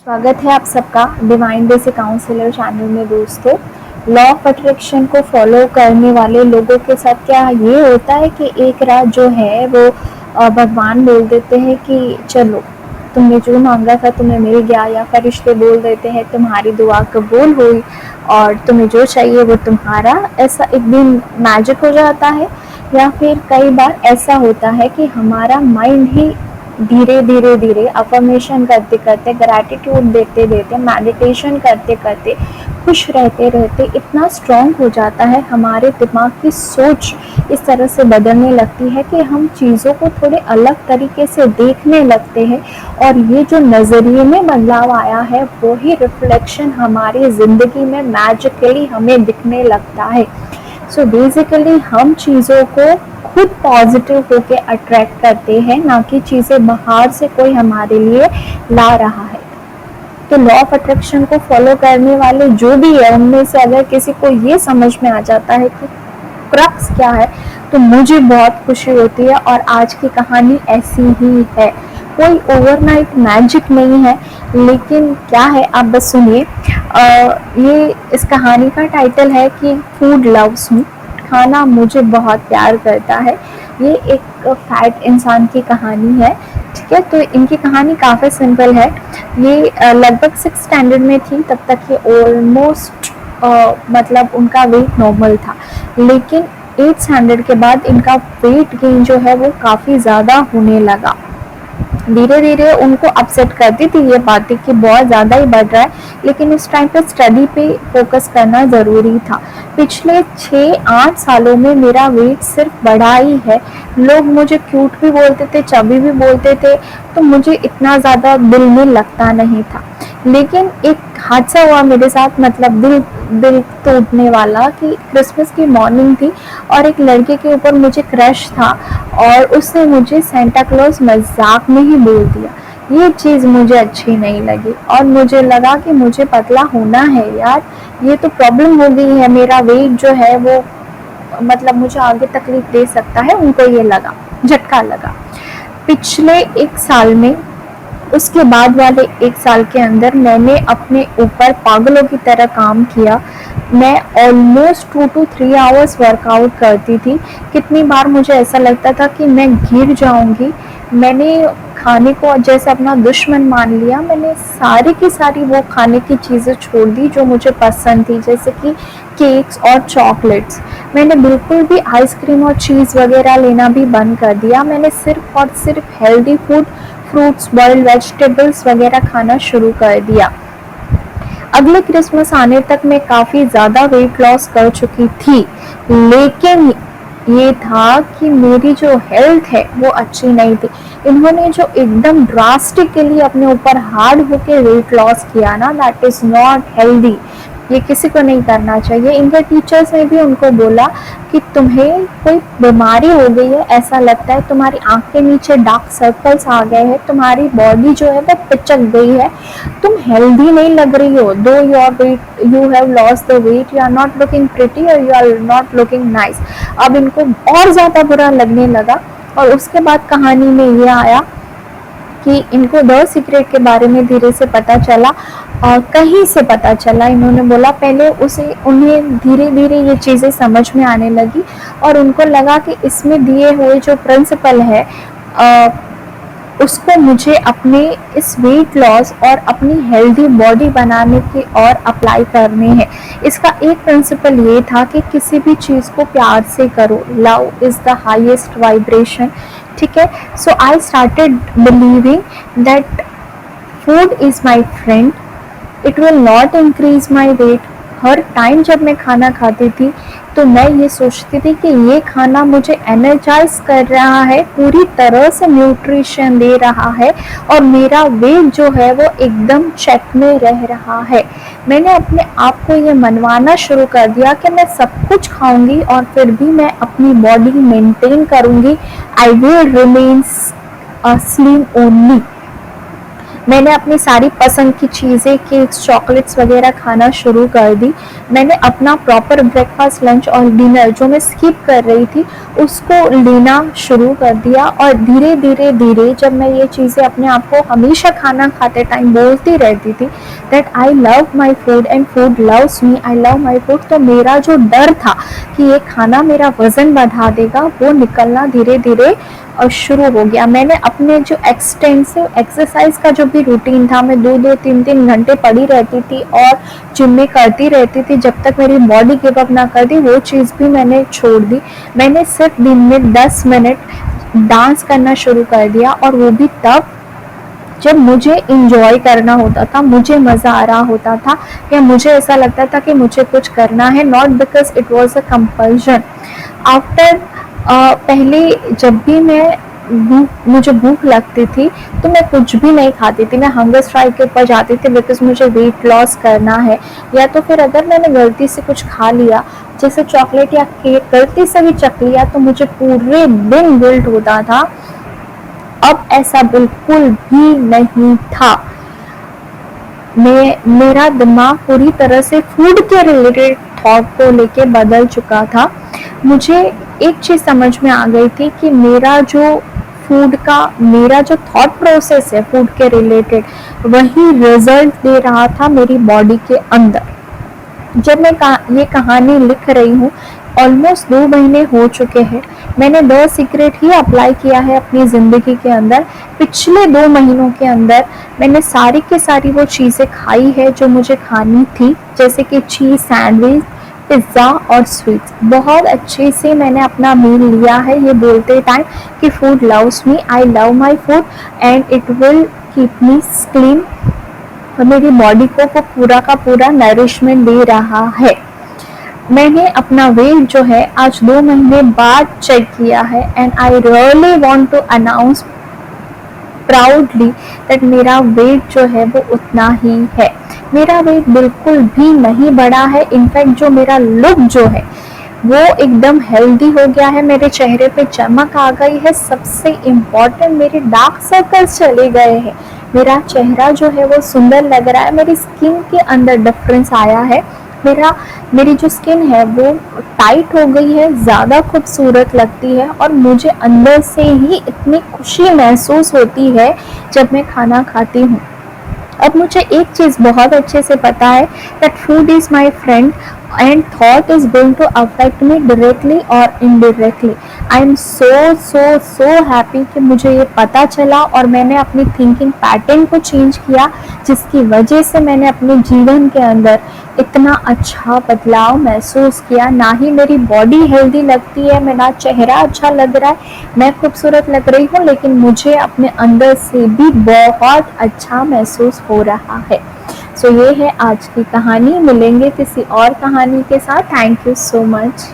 स्वागत है आप सबका डिवाइन बेसिक काउंसलर चैनल में। दोस्तों, लॉ ऑफ अट्रैक्शन को फॉलो करने वाले लोगों के साथ क्या ये होता है कि एक रात जो है वो भगवान बोल देते हैं कि चलो तुमने जो मांगा था तुम्हें मिल गया, या फरिश्ते बोल देते हैं तुम्हारी दुआ कबूल हुई और तुम्हें जो चाहिए वो तुम्हारा। ऐसा एक दिन मैजिक हो जाता है। या फिर कई बार ऐसा होता है कि हमारा माइंड ही धीरे धीरे धीरे अफर्मेशन करते करते, ग्रैटिट्यूड देते देते, मेडिटेशन करते करते, खुश रहते रहते इतना स्ट्रांग हो जाता है, हमारे दिमाग की सोच इस तरह से बदलने लगती है कि हम चीज़ों को थोड़े अलग तरीके से देखने लगते हैं। और ये जो नज़रिए में बदलाव आया है वो ही रिफ्लेक्शन हमारी ज़िंदगी में मैजिकली हमें दिखने लगता है। सो बेसिकली हम चीज़ों को खुद पॉजिटिव होके अट्रैक्ट करते हैं, ना कि चीज़ें बाहर से कोई हमारे लिए ला रहा है। तो लॉ ऑफ अट्रैक्शन को फॉलो करने वाले जो भी है उनमें से अगर किसी को ये समझ में आ जाता है कि क्रक्स क्या है, तो मुझे बहुत खुशी होती है। और आज की कहानी ऐसी ही है, कोई ओवरनाइट मैजिक नहीं है, लेकिन क्या है आप बस सुनिए। ये इस कहानी का टाइटल है कि फूड लव्स मी, खाना मुझे बहुत प्यार करता है। ये एक फैट इंसान की कहानी है, ठीक है। तो इनकी कहानी काफ़ी सिंपल है। ये लगभग 6th स्टैंडर्ड में थी तब तक ये ऑलमोस्ट मतलब उनका वेट नॉर्मल था, लेकिन 8th स्टैंडर्ड के बाद इनका वेट गेन जो है वो काफ़ी ज़्यादा होने लगा। धीरे धीरे उनको अपसेट करती थी ये बातें कि बहुत ज़्यादा ही बढ़ रहा है, लेकिन उस टाइम पे स्टडी पे फोकस करना ज़रूरी था। पिछले 6-8 सालों में मेरा वेट सिर्फ बढ़ा ही है। लोग मुझे क्यूट भी बोलते थे, चबी भी बोलते थे, तो मुझे इतना ज़्यादा दिल में लगता नहीं था। लेकिन एक हादसा हुआ मेरे साथ, मतलब दिल टूटने वाला, कि क्रिसमस की मॉर्निंग थी और एक लड़के के ऊपर मुझे क्रश था और उसने मुझे सेंटा क्लॉज मजाक में ही बोल दिया। ये चीज़ मुझे अच्छी नहीं लगी और मुझे लगा कि मुझे पतला होना है यार, ये तो प्रॉब्लम हो गई है, मेरा वेट जो है वो मतलब मुझे आगे तकलीफ दे सकता है। उनको ये लगा, झटका लगा। पिछले 1 साल में, उसके बाद वाले 1 साल के अंदर मैंने अपने ऊपर पागलों की तरह काम किया। मैं ऑलमोस्ट 2 to 3 आवर्स वर्कआउट करती थी। कितनी बार मुझे ऐसा लगता था कि मैं गिर जाऊंगी। मैंने खाने को जैसे अपना दुश्मन मान लिया। मैंने सारी की सारी वो खाने की चीज़ें छोड़ दी जो मुझे पसंद थी, जैसे कि केक्स और चॉकलेट्स। मैंने बिल्कुल भी आइसक्रीम और चीज़ वगैरह लेना भी बंद कर दिया। मैंने सिर्फ और सिर्फ healthy food, fruits, boiled vegetables वगैरह खाना शुरू कर दिया। अगले क्रिसमस आने तक मैं काफ़ी ज़्यादा वेट लॉस कर चुकी थी, लेकिन ये था कि मेरी जो हेल्थ है वो अच्छी नहीं थी। इन्होंने जो एकदम ड्रास्टिकली अपने ऊपर हार्ड होके वेट लॉस किया ना, दैट इज़ नॉट हेल्दी। ये किसी को नहीं करना चाहिए। इनके टीचर्स ने भी उनको बोला कि तुम्हें कोई बीमारी हो गई है, ऐसा लगता है तुम्हारी आँख के नीचे डार्क सर्कल्स आ गए हैं, तुम्हारी बॉडी जो है वो पिचक गई है, तुम हेल्दी नहीं लग रही हो। दो your weight, you have lost the weight, you are not looking pretty और you are not looking nice. अब इनको और ज़्यादा बुरा लगने लगा। और उसके बाद कहानी में ये आया कि इनको द सीक्रेट के बारे में धीरे से पता चला, और कहीं से पता चला। इन्होंने बोला पहले उन्हें धीरे धीरे ये चीज़ें समझ में आने लगी और उनको लगा कि इसमें दिए हुए जो प्रिंसिपल है उसको मुझे अपने इस वेट लॉस और अपनी हेल्दी बॉडी बनाने की और अप्लाई करने हैं। इसका एक प्रिंसिपल ये था कि किसी भी चीज़ को प्यार से करो। Love is the highest vibration, ठीक है। So I started believing that food is my friend, it will not increase my weight. हर टाइम जब मैं खाना खाती थी तो मैं ये सोचती थी कि ये खाना मुझे एनर्जाइज कर रहा है, पूरी तरह से न्यूट्रिशन दे रहा है और मेरा वेट जो है वो एकदम चेक में रह रहा है। मैंने अपने आप को ये मनवाना शुरू कर दिया कि मैं सब कुछ खाऊंगी और फिर भी मैं अपनी बॉडी मेंटेन करूंगी। I will remain slim only. मैंने अपनी सारी पसंद की चीज़ें, केक्स, चॉकलेट्स वगैरह खाना शुरू कर दी। मैंने अपना प्रॉपर ब्रेकफास्ट, लंच और डिनर जो मैं स्किप कर रही थी उसको लेना शुरू कर दिया। और धीरे धीरे धीरे जब मैं ये चीज़ें अपने आप को हमेशा खाना खाते टाइम बोलती रहती थी that I love my food and food loves me, I love my food, तो मेरा जो डर था कि ये खाना मेरा वज़न बढ़ा देगा वो निकलना धीरे धीरे शुरू हो गया। मैंने अपने जो एक्सटेंसिव एक्सरसाइज का जो भी रूटीन था, मैं 2-2 3-3 घंटे पड़ी रहती थी और जिम में करती रहती थी जब तक मेरी बॉडी गिव अप ना कर दी, वो चीज़ भी मैंने छोड़ दी। मैंने सिर्फ दिन में 10 मिनट डांस करना शुरू कर दिया और वो भी तब जब मुझे इंजॉय करना होता था, मुझे मज़ा आ रहा होता था या मुझे ऐसा लगता था कि मुझे कुछ करना है, not because it was a compulsion. After पहले जब भी मुझे भूख लगती थी तो मैं कुछ भी नहीं खाती थी, मैं हंगर स्ट्राइक के ऊपर जाती थी बिकॉज मुझे वेट लॉस करना है। या तो फिर अगर मैंने गलती से कुछ खा लिया जैसे चॉकलेट या केक, गलती से भी चख लिया तो मुझे पूरे दिन गिल्ट होता था। अब ऐसा बिल्कुल भी नहीं था। मेरा दिमाग पूरी तरह से फूड के रिलेटेड थॉट को लेके बदल चुका था। मुझे एक चीज़ समझ में आ गई थी कि मेरा जो थॉट प्रोसेस है फूड के रिलेटेड, वही रिजल्ट दे रहा था मेरी बॉडी के अंदर। जब मैं ये कहानी लिख रही हूँ, ऑलमोस्ट 2 महीने हो चुके हैं। मैंने द सीक्रेट ही अप्लाई किया है अपनी ज़िंदगी के अंदर। पिछले 2 महीनों के अंदर मैंने सारी की सारी वो चीज़ें खाई है जो मुझे खानी थी, जैसे कि चीज़ सैंडविच, पिज़्ज़ा और स्वीट्स। बहुत अच्छे से मैंने अपना मील लिया है, ये बोलते टाइम कि food loves me, I love my food and it will keep me clean. और मेरी बॉडी को वो पूरा का पूरा नरिशमेंट दे रहा है। मैंने अपना वेट जो है आज 2 महीने बाद चेक किया है and I really want to announce proudly that मेरा वेट जो है वो उतना ही है। मेरा वेट बिल्कुल भी नहीं बढ़ा है। इनफैक्ट जो मेरा लुक जो है वो एकदम हेल्दी हो गया है, मेरे चेहरे पे चमक आ गई है। सबसे इम्पॉर्टेंट, मेरे डार्क सर्कल्स चले गए हैं। मेरा चेहरा जो है वो सुंदर लग रहा है। मेरी स्किन के अंदर डिफरेंस आया है। मेरी जो स्किन है वो टाइट हो गई है, ज़्यादा खूबसूरत लगती है और मुझे अंदर से ही इतनी खुशी महसूस होती है जब मैं खाना खाती हूँ। अब मुझे एक चीज़ बहुत अच्छे से पता है that food is my friend and thought is going to affect me directly और indirectly. I am so happy कि मुझे ये पता चला और मैंने अपनी थिंकिंग पैटर्न को चेंज किया, जिसकी वजह से मैंने अपने जीवन के अंदर इतना अच्छा बदलाव महसूस किया। ना ही मेरी बॉडी हेल्दी लगती है, मेरा चेहरा अच्छा लग रहा है, मैं खूबसूरत लग रही हूँ, लेकिन मुझे अपने अंदर से भी बहुत अच्छा महसूस हो रहा है। सो ये है आज की कहानी। मिलेंगे किसी और कहानी के साथ। Thank you so much.